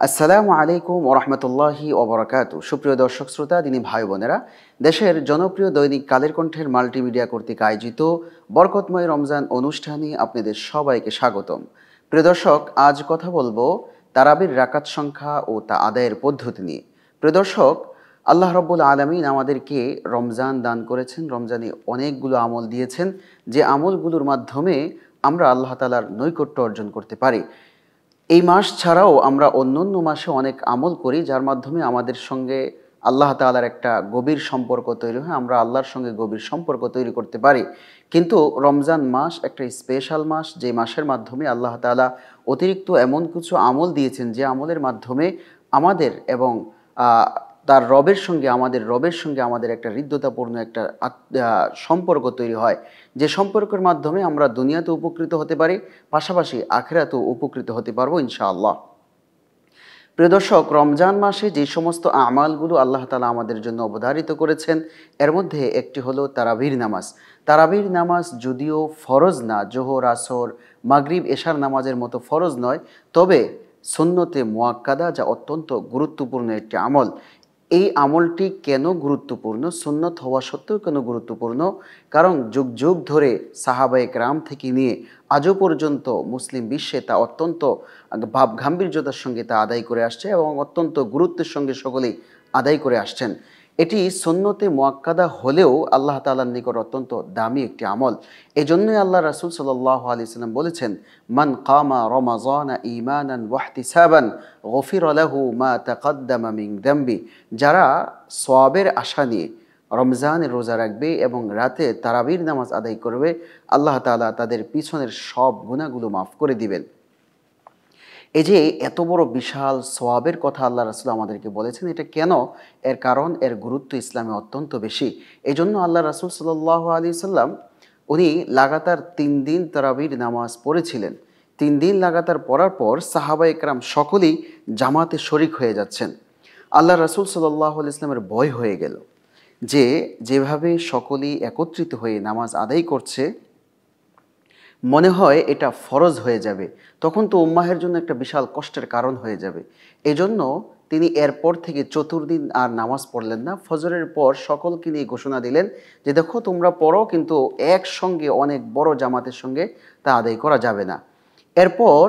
আসসালামু আলাইকুম ওরহমতুল্লাহি ওবরাকাতু। সুপ্রিয় দর্শক শ্রোতা, দিনী ভাই বোনেরা, দেশের জনপ্রিয় দৈনিক কালের কণ্ঠের মাল্টিমিডিয়া কর্তৃক আয়োজিত বরকতময় রমজান অনুষ্ঠানে আপনাদের সবাইকে স্বাগতম। প্রিয় দর্শক, আজ কথা বলবো তারাবির রাকাত সংখ্যা ও তা আদায়ের পদ্ধতি নিয়ে। প্রিয় দর্শক, আল্লাহ রব্বুল আলামিন আমাদেরকে রমজান দান করেছেন, রমজানে অনেকগুলো আমল দিয়েছেন, যে আমলগুলোর মাধ্যমে আমরা আল্লাহ তাআলার নৈকট্য অর্জন করতে পারি। এই মাস ছাড়াও আমরা অন্যান্য মাসে অনেক আমল করি, যার মাধ্যমে আমাদের সঙ্গে আল্লাহ তাআলার একটা গভীর সম্পর্ক তৈরি হয়, আমরা আল্লাহর সঙ্গে গভীর সম্পর্ক তৈরি করতে পারি। কিন্তু রমজান মাস একটা স্পেশাল মাস, যে মাসের মাধ্যমে আল্লাহ তাআলা অতিরিক্ত এমন কিছু আমল দিয়েছেন, যে আমলের মাধ্যমে আমাদের এবং তার রবের সঙ্গে আমাদের একটা হৃদ্যতাপূর্ণ একটা সম্পর্ক তৈরি হয়, যে সম্পর্কের মাধ্যমে আমরা দুনিয়াতে উপকৃত হতে পারি, পাশাপাশি আখিরাতেও উপকৃত হতে পারবো ইনশাআল্লাহ। প্রিয় দর্শক, রমজান মাসে যে সমস্ত আমালগুলো আল্লাহ তাআলা আমাদের জন্য অবধারিত করেছেন, এর মধ্যে একটি হলো তারাবির নামাজ। তারাবির নামাজ যদিও ফরজ না, জোহর, আসর, মাগরিব, এশার নামাজের মতো ফরজ নয়, তবে সুন্নতে মুআক্কাদা, যা অত্যন্ত গুরুত্বপূর্ণ একটি আমল। এই আমলটি কেন গুরুত্বপূর্ণ, সুন্নত হওয়া সত্ত্বেও কেন গুরুত্বপূর্ণ? কারণ যুগ যুগ ধরে সাহাবায়ে কেরাম থেকে নিয়ে আজও পর্যন্ত মুসলিম বিশ্বে তা অত্যন্ত ভাব গাম্ভীর্যতার সঙ্গে তা আদায় করে আসছে এবং অত্যন্ত গুরুত্বের সঙ্গে সকলেই আদায় করে আসছেন। এটি সুন্নতে মুআক্কাদা হলেও আল্লাহ তাআলার নিকট অত্যন্ত দামি একটি আমল। এজন্যই আল্লাহ রাসূল সাল্লাল্লাহু আলাইহি ওয়াসাল্লাম বলেছেন, মান কামা রমাযানা ঈমানান ওয়াহতিসাবান গুফিরা লাহু মা তাকাদ্দামা মিন যামবি। যারা সওয়াবের আশা নিয়ে রমজানের রোজা রাখবে এবং রাতে তারাবির নামাজ আদায় করবে, আল্লাহ তাআলা তাদের পিছনের সব গুনাহগুলো মাফ করে দিবেন। এই যে এত বড় বিশাল সওয়াবের কথা আল্লাহ রাসূল আমাদেরকে বলেছেন, এটা কেন? এর কারণ, এর গুরুত্ব ইসলামে অত্যন্ত বেশি। এজন্য আল্লাহ রাসূল সাল্লাল্লাহু আলাইহি সাল্লাম উনি লাগাতার ৩ দিন তারাবির নামাজ পড়েছিলেন। ৩ দিন লাগাতার পড়ার পর সাহাবায়ে কেরাম সকলেই জামাতে শরিক হয়ে যাচ্ছেন। আল্লাহ রাসূল সাল্লাল্লাহু আলাইহি সাল্লামের ভয় হয়ে গেল যে যেভাবে সকলেই একত্রিত হয়ে নামাজ আদায় করছে, মনে হয় এটা ফরজ হয়ে যাবে, তখন তো উম্মাহের জন্য একটা বিশাল কষ্টের কারণ হয়ে যাবে। এজন্য তিনি এরপর থেকে চতুর্দিন আর নামাজ পড়লেন না। ফজরের পর সকলকে নিয়ে ঘোষণা দিলেন যে, দেখো তোমরা পড়ো, কিন্তু একসঙ্গে অনেক বড় জামাতের সঙ্গে তা আদায় করা যাবে না। এরপর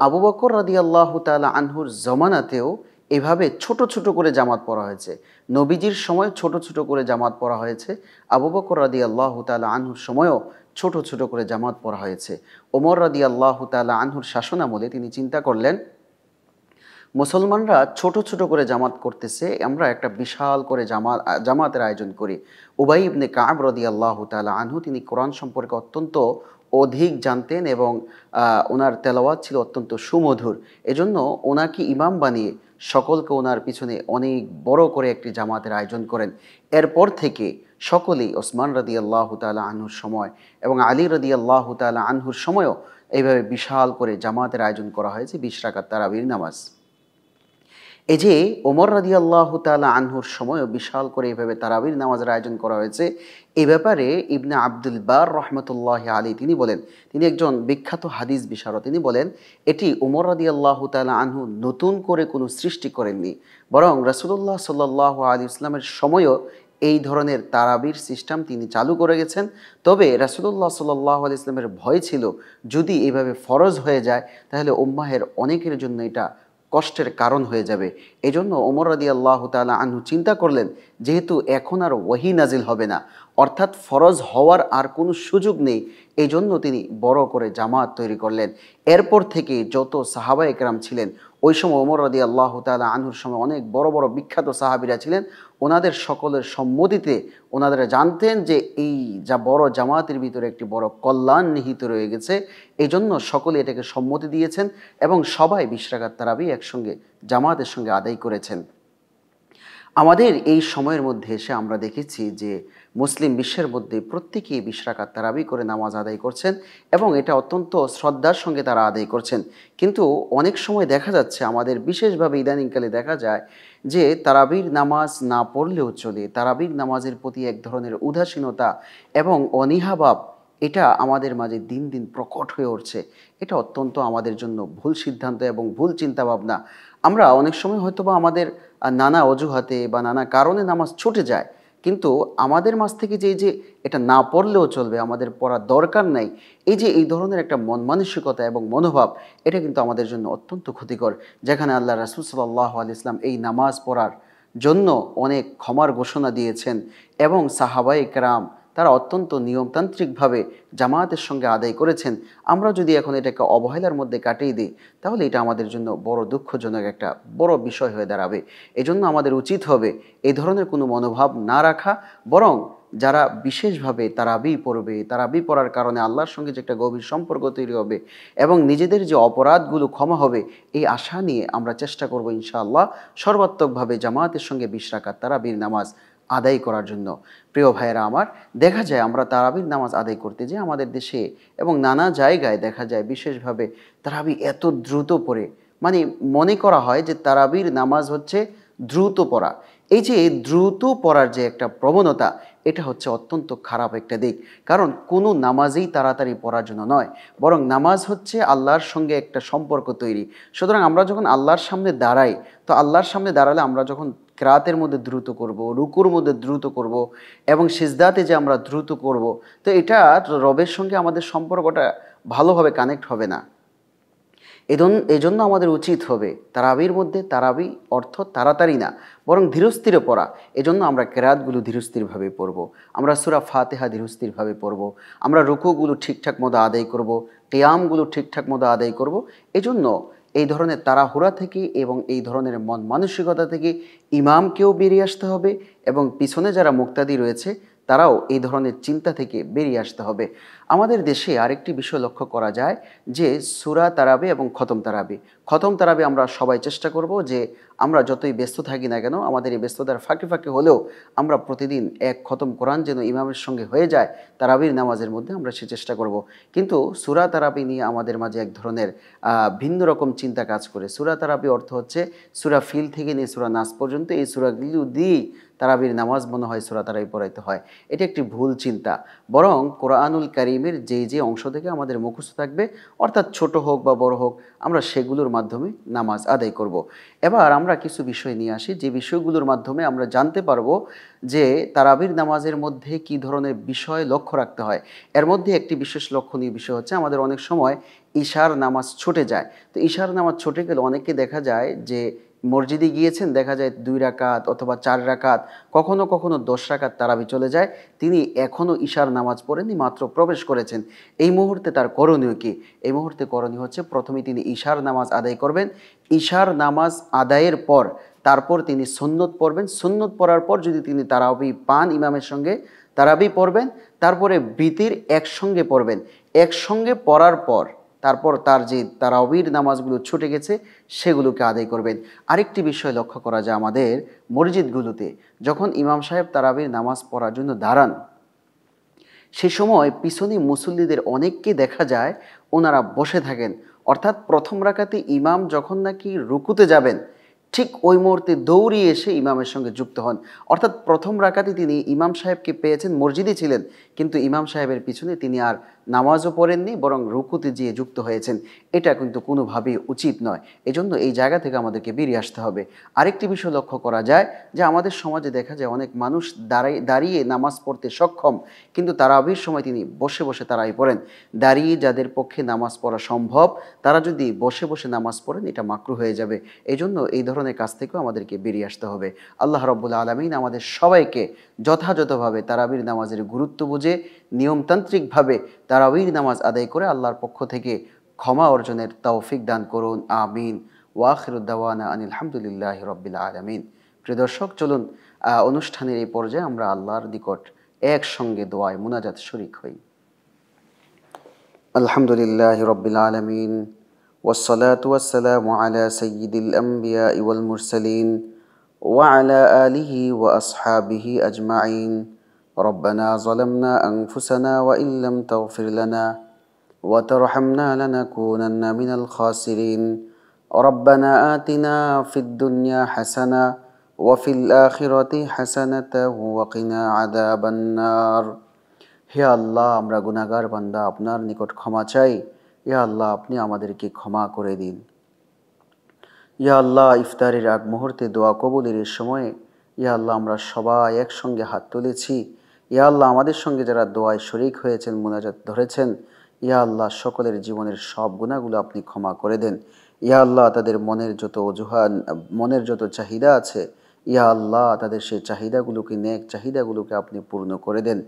আবু বকর রাদিয়াল্লাহু তাআলা আনহুর জমানাতেও এভাবে ছোট ছোট করে জামাত পড়া হয়েছে। নবীজির সময় ছোট ছোট করে জামাত পড়া হয়েছে, আবু বকর রাদিয়াল্লাহু তাআলা আনহুর সময়ও ছোট ছোট করে জামাত পড়া হয়েছে। ওমর রাদিয়াল্লাহু তাআলা আনহুর শাসনামলে তিনি চিন্তা করলেন, মুসলমানরা ছোট ছোট করে জামাত করতেছে, আমরা একটা বিশাল করে জামাতের আয়োজন করি। উবাই ইবনে কাব রাদিয়াল্লাহু তাআলা আনহু, তিনি কোরআন সম্পর্কে অত্যন্ত অধিক জানতেন এবং ওনার তেলাওয়াত ছিল অত্যন্ত সুমধুর। এজন্য ওনাকে ইমাম বানিয়ে সকলকে ওনার পিছনে অনেক বড় করে একটি জামাতের আয়োজন করেন। এরপর থেকে সকলেই ওসমান রাদিয়াল্লাহু তাআলা আনহুর সময় এবং আলী রাদিয়াল্লাহু তাআলা আনহুর সময়ও এইভাবে বিশাল করে জামাতের আয়োজন করা হয়েছে ২০ রাকাত তারাবির নামাজ। এই যে ওমর রাদিয়াল্লাহু তাআলা আনহুর সময়ও বিশাল করে এইভাবে তারাবির নামাজের আয়োজন করা হয়েছে, এই ব্যাপারে ইবনে আব্দুল বার রহমতুল্লাহি আলাইহি তিনি বলেন, তিনি একজন বিখ্যাত হাদিস বিশারদ, তিনি বলেন এটি ওমর রাদিয়াল্লাহু তাআলা আনহু নতুন করে কোনো সৃষ্টি করেননি, বরং রাসূলুল্লাহ সাল্লাল্লাহু আলাইহি ওয়াসাল্লামের সময়ও এই ধরনের তারাবির সিস্টেম তিনি চালু করে গেছেন। তবে রাসূলুল্লাহ সাল্লাল্লাহু আলাইহি ওয়াসাল্লামের ভয় ছিল, যদি এভাবে ফরজ হয়ে যায় তাহলে উম্মাহের অনেকের জন্য এটা কষ্টের কারণ হয়ে যাবে। এজন্য ওমর রাদিয়াল্লাহু তাআলা আনহু চিন্তা করলেন, যেহেতু এখন আর ওহী নাজিল হবে না, অর্থাৎ ফরজ হওয়ার আর কোনো সুযোগ নেই, এই জন্য তিনি বড় করে জামাত তৈরি করলেন। এরপর থেকে যত সাহাবায়ে কেরাম ছিলেন, ওই সময় ওমর রাদিয়াল্লাহু তাআলা আনহুর সময় অনেক বড় বড় বিখ্যাত সাহাবীরা ছিলেন, ওনাদের সকলের সম্মতিতে ওনারা জানতেন যে এই যা বড় জামাতের ভিতরে একটি বড় কল্যাণ নিহিত রয়ে গেছে, এই জন্য সকলে এটাকে সম্মতি দিয়েছেন এবং সবাই ২০ রাকাত তারাবি একসঙ্গে জামাতের সঙ্গে আদায় করেছেন। আমাদের এই সময়ের মধ্যে এসে আমরা দেখেছি যে মুসলিম বিশ্বের মধ্যে প্রত্যেকেই ২০ রাকাত তারাবি করে নামাজ আদায় করছেন এবং এটা অত্যন্ত শ্রদ্ধার সঙ্গে তারা আদায় করছেন। কিন্তু অনেক সময় দেখা যাচ্ছে, আমাদের বিশেষভাবে ইদানিংকালে দেখা যায় যে তারাবির নামাজ না পড়লেও চলে, তারাবির নামাজের প্রতি এক ধরনের উদাসীনতা এবং অনীহাভাব এটা আমাদের মাঝে দিন দিন প্রকট হয়ে উঠছে। এটা অত্যন্ত আমাদের জন্য ভুল সিদ্ধান্ত এবং ভুল চিন্তাভাবনা। আমরা অনেক সময় হয়তোবা আমাদের নানা অজুহাতে বা নানা কারণে নামাজ ছুটে যায়, কিন্তু আমাদের মাঝ থেকে যে এটা না পড়লেও চলবে, আমাদের পড়ার দরকার নাই, এই ধরনের একটা মন মানসিকতা এবং মনোভাব, এটা কিন্তু আমাদের জন্য অত্যন্ত ক্ষতিকর। যেখানে আল্লাহ রাসূল সাল্লাল্লাহু আলাইহি ওয়াসাল্লাম এই নামাজ পড়ার জন্য অনেক ক্ষমার ঘোষণা দিয়েছেন এবং সাহাবায়ে কেরাম তারা অত্যন্ত নিয়মতান্ত্রিকভাবে জামায়াতের সঙ্গে আদায় করেছেন। আমরা যদি এখন এটাকে অবহেলার মধ্যে কাটিয়ে দিই, তাহলে এটা আমাদের জন্য বড় দুঃখজনক একটা বড় বিষয় হয়ে দাঁড়াবে। এজন্য আমাদের উচিত হবে এই ধরনের কোনো মনোভাব না রাখা, বরং যারা বিশেষভাবে তারাবি পড়বে, তারাবি পড়ার কারণে আল্লাহর সঙ্গে যে একটা গভীর সম্পর্ক তৈরি হবে এবং নিজেদের যে অপরাধগুলো ক্ষমা হবে, এই আশা নিয়ে আমরা চেষ্টা করব ইনশাআল্লাহ সর্বাত্মকভাবে জামায়াতের সঙ্গে 20 রাকাত তারাবির নামাজ আদায় করার জন্য। প্রিয় ভাইয়েরা আমার, দেখা যায় আমরা তারাবির নামাজ আদায় করতে যে আমাদের দেশে এবং নানা জায়গায় দেখা যায় বিশেষভাবে তারাবি এত দ্রুত পড়ে, মানে মনে করা হয় যে তারাবির নামাজ হচ্ছে দ্রুত পড়া। এই যে দ্রুত পড়ার যে একটা প্রবণতা, এটা হচ্ছে অত্যন্ত খারাপ একটা দিক। কারণ কোনো নামাজেই তাড়াতাড়ি পড়ার জন্য নয়, বরং নামাজ হচ্ছে আল্লাহর সঙ্গে একটা সম্পর্ক তৈরি। সুতরাং আমরা যখন আল্লাহর সামনে দাঁড়াই, তো আল্লাহর সামনে দাঁড়ালে আমরা যখন কিরাতের মধ্যে দ্রুত করব, রুকুর মধ্যে দ্রুত করব এবং সিজদাতে যে আমরা দ্রুত করব, তো এটা রবের সঙ্গে আমাদের সম্পর্কটা ভালোভাবে কানেক্ট হবে না। এজন্য আমাদের উচিত হবে তারাবির মধ্যে, তারাবি অর্থ তাড়াতাড়ি না, বরং ধীরস্থিরে পড়া। এজন্য আমরা কেরাতগুলো ধীরস্থিরভাবে পড়ব, আমরা সূরা ফাতিহা ধীরস্থিরভাবে পড়ব, আমরা রুকুগুলো ঠিকঠাক মতো আদায় করব, কিয়ামগুলো ঠিকঠাক মতো আদায় করব। এজন্য এই ধরনের তাড়াহুড়া থেকে এবং এই ধরনের মন মানসিকতা থেকে ইমামকেও বেরিয়ে আসতে হবে এবং পিছনে যারা মুক্তাদি রয়েছে তারাও এই ধরনের চিন্তা থেকে বেরিয়ে আসতে হবে। আমাদের দেশে আরেকটি বিষয় লক্ষ্য করা যায় যে সূরা তারাবি এবং খতম তারাবি। খতম তারাবি আমরা সবাই চেষ্টা করব যে আমরা যতই ব্যস্ত থাকি না কেন, আমাদের এই ব্যস্ততার ফাঁকে ফাঁকে হলেও আমরা প্রতিদিন এক খতম কোরআন যেন ইমামের সঙ্গে হয়ে যায় তারাবির নামাজের মধ্যে, আমরা সে চেষ্টা করব। কিন্তু সূরা তারাবি নিয়ে আমাদের মাঝে এক ধরনের ভিন্ন রকম চিন্তা কাজ করে। সূরা তারাবি অর্থ হচ্ছে সূরা ফিল থেকে নিয়ে সূরা নাস পর্যন্ত এই সূরাগুলো দিয়েই তারাবির নামাজ মনে হয় সূরা তারাবি পড়াইতে হয়। এটা একটি ভুল চিন্তা। বরং কোরআনুল কারীমের যে অংশ থেকে আমাদের মুখস্থ থাকবে, অর্থাৎ ছোট হোক বা বড় হোক, আমরা সেগুলোর মাধ্যমে নামাজ আদায় করব। এবার আমরা কিছু বিষয় নিয়ে আসি যে বিষয়গুলোর মাধ্যমে আমরা জানতে পারবো যে তারাবির নামাজের মধ্যে কি ধরনের বিষয় লক্ষ্য রাখতে হয়। এর মধ্যে একটি বিশেষ লক্ষণীয় বিষয় হচ্ছে আমাদের অনেক সময় ইশার নামাজ ছুটে যায়। তো ইশার নামাজ ছুটে গেলে অনেকে দেখা যায় যে মসজিদে গিয়েছেন, দেখা যায় 2 রাকাত অথবা 4 রাকাত, কখনো কখনো 10 রাকাত তারাবি চলে যায়। তিনি এখনও ইশার নামাজ পড়েননি, মাত্র প্রবেশ করেছেন। এই মুহূর্তে তার করণীয় কি? এই মুহূর্তে করণীয় হচ্ছে প্রথমে তিনি ইশার নামাজ আদায় করবেন। ইশার নামাজ আদায়ের পর তারপর তিনি সুন্নত পড়বেন। সুন্নত পড়ার পর যদি তিনি তারাবি পান ইমামের সঙ্গে, তারাবি পড়বেন। তারপরে বিতির একসঙ্গে পড়বেন। একসঙ্গে পড়ার পর তারপর তার যে তারাবির নামাজগুলো ছুটে গেছে সেগুলোকে আদায় করবেন। আরেকটি বিষয় লক্ষ্য করা যায় আমাদের মসজিদগুলোতে, যখন ইমাম সাহেব তারাবির নামাজ পড়ার জন্য দাঁড়ান, সে সময় পিছনে মুসল্লিদের অনেককে দেখা যায় ওনারা বসে থাকেন। অর্থাৎ প্রথম রাকাতে ইমাম যখন নাকি রুকুতে যাবেন, ঠিক ওই মুহূর্তে দৌড়িয়ে এসে ইমামের সঙ্গে যুক্ত হন। অর্থাৎ প্রথম রাকাতে তিনি ইমাম সাহেবকে পেয়েছেন, মসজিদে ছিলেন, কিন্তু ইমাম সাহেবের পিছনে তিনি আর নামাজও পড়েননি, বরং রুকুতে যেয়ে যুক্ত হয়েছেন। এটা কিন্তু কোনোভাবেই উচিত নয়। এজন্য এই জায়গা থেকে আমাদেরকে বেরিয়ে আসতে হবে। আরেকটি বিষয় লক্ষ্য করা যায় যে আমাদের সমাজে দেখা যায় অনেক মানুষ দাঁড়িয়ে নামাজ পড়তে সক্ষম, কিন্তু তারাবির সময় তিনি বসে বসে তারাই পড়েন। দাঁড়িয়ে যাদের পক্ষে নামাজ পড়া সম্ভব, তারা যদি বসে বসে নামাজ পড়েন, এটা মাকরুহ হয়ে যাবে। এজন্য এই ধরনের কাজ থেকেও আমাদেরকে বেরিয়ে আসতে হবে। আল্লাহ রাব্বুল আলামিন আমাদের সবাইকে যথাযথভাবে তারাবির নামাজের গুরুত্ব বুঝে নিয়মতান্ত্রিকভাবে তারাবির নামাজ আদায় করে আল্লাহর পক্ষ থেকে ক্ষমা অর্জনের তৌফিক দান করুন। আমিন। ওয়া আখিরু দাওয়ানা আনিল হামদুলিল্লাহি রাব্বিল আলামিন। প্রিয় দর্শক, চলুন অনুষ্ঠানের এই পর্যায়ে আমরা আল্লাহর নিকট একসঙ্গে দোয়ায় মুনাজাত শরীক হই। আলহামদুলিল্লাহি রাব্বিল আলামিন ওয়াসসালাতু ওয়াসসালামু আলা সাইয়্যিদিল আমবিয়া ওয়াল মুরসালিন ওয়া আলা আলিহি ওয়া আসহাবিহি আজমাইন। রব্বানা যালামনা আনফুসানা ওয়া ইল্লাম তাগফির লানা ওয়া তারহামনা লানাকুনান্না মিনাল খাসিরিন। রব্বানা আতিনা ফিদ দুনিয়া হাসানা ওয়া ফিল আখিরাতি হাসানাতাও ওয়া কিনা আযাবান নার। হে আল্লাহ, আমরা গুনাহগার বান্দা, আপনার নিকট ক্ষমা চাই। ইয়া আল্লাহ, আপনি আমাদেরকে ক্ষমা করে দিন। ইয়া আল্লাহ, ইফতারের আগ মুহূর্তে দোয়া কবুলের এই সময়ে ইয়া আল্লাহ, আমরা সবাই একসঙ্গে হাত তুলেছি। ইয়া আল্লাহ, আমাদের সঙ্গে যারা দোয়ায় শরিক হয়েছেন, মুনাজাত ধরেছেন, ইয়া আল্লাহ, সকলের জীবনের সব গুনাহগুলো আপনি ক্ষমা করে দেন। ইয়া আল্লাহ, তাদের মনের যত অজুহাত, মনের যত চাহিদা আছে, ইয়া আল্লাহ, তাদের সেই চাহিদাগুলোকে, নেক চাহিদাগুলোকে আপনি পূর্ণ করে দেন।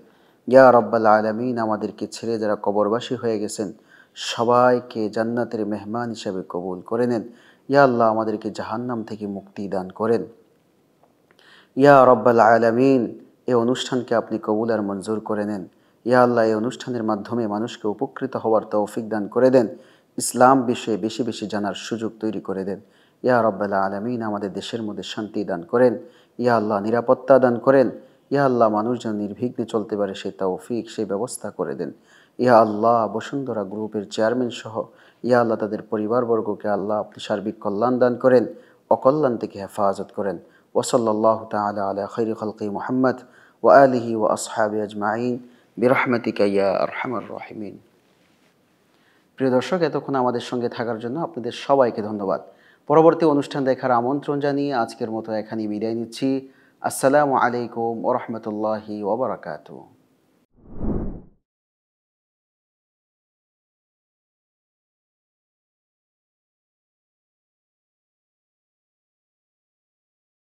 ইয়া রাব্বাল আলামিন, আমাদেরকে ছেড়ে যারা কবরবাসী হয়ে গেছেন, সবাইকে জান্নাতের মেহমান হিসেবে কবুল করে নেন। ইয়া আল্লাহ, আমাদেরকে জাহান্নাম থেকে মুক্তি দান করেন। ইয়া রব্বাল আলামিন, এই অনুষ্ঠানকে আপনি কবুল আর মঞ্জুর করে নেন। ইয়া আল্লাহ, এই অনুষ্ঠানের মাধ্যমে মানুষকে উপকৃত হওয়ার তৌফিক দান করে দেন। ইসলাম বিষয়ে বেশি বেশি জানার সুযোগ তৈরি করে দেন। ইয়া রব্বাল আলামিন, আমাদের দেশের মধ্যে শান্তি দান করেন। ইয়া আল্লাহ, নিরাপত্তা দান করেন। ইয়া আল্লাহ, মানুষ যেন নির্বিঘ্নে চলতে পারে সেই তৌফিক, সেই ব্যবস্থা করে দেন। ইয়া আল্লাহ, বসুন্ধরা গ্রুপের চেয়ারম্যান সহ ইয়া আল্লাহ, তাদের পরিবারবর্গকে আল্লাহ আপনি সার্বিক কল্যাণ দান করেন, অকল্যাণ থেকে হেফাজত করেন। ওসল্লাল্লাহু তাআলা আলা খাইরি খালকি মুহাম্মদ ওয়া আলিহি ওয়া আসহাবি আজমাইন বিরহমাতিকা ইয়া আরহামার রাহিমিন। প্রিয় দর্শক, এতক্ষণ আমাদের সঙ্গে থাকার জন্য আপনাদের সবাইকে ধন্যবাদ। পরবর্তী অনুষ্ঠান দেখার আমন্ত্রণ জানিয়ে আজকের মতো এখানেই বিদায় নিচ্ছি। আসসালামু আলাইকুম ওয়া রাহমাতুল্লাহি ওয়া বারাকাতুহু।